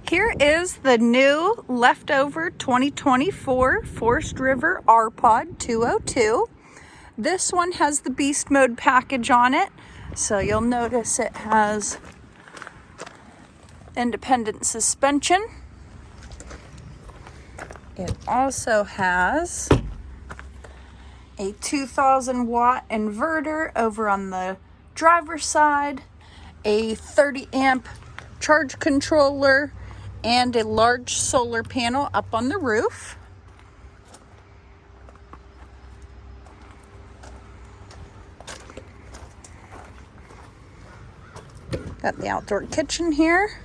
Here is the new leftover 2024 Forest River RPod 202. This one has the Beast Mode package on it, so you'll notice it has independent suspension. It also has a 2000 watt inverter over on the driver's side, a 30 amp charge controller, and a large solar panel up on the roof. Got the outdoor kitchen here.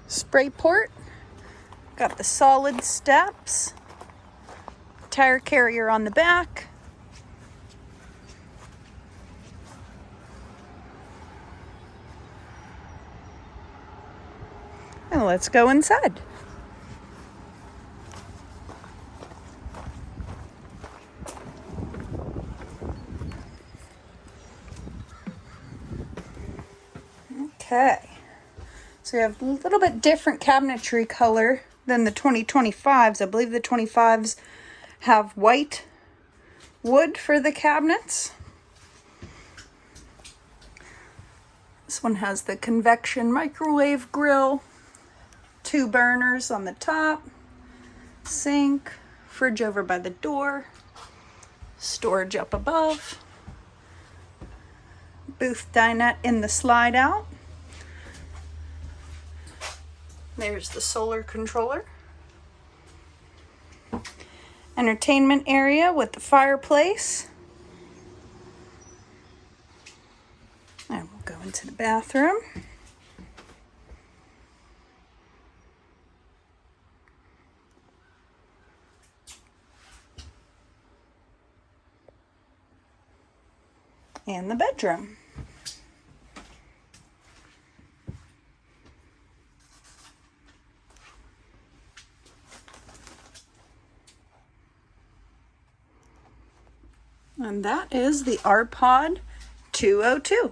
Spray port. Got the solid steps. Tire carrier on the back. And let's go inside. Okay, so you have a little bit different cabinetry color than the 2025s. I believe the 25s have white wood for the cabinets. This one has the convection microwave grill, 2 burners on the top, sink, fridge over by the door, storage up above, booth dinette in the slide out. There's the solar controller. Entertainment area with the fireplace. And we'll go into the bathroom. And the bedroom. And that is the RPod 202.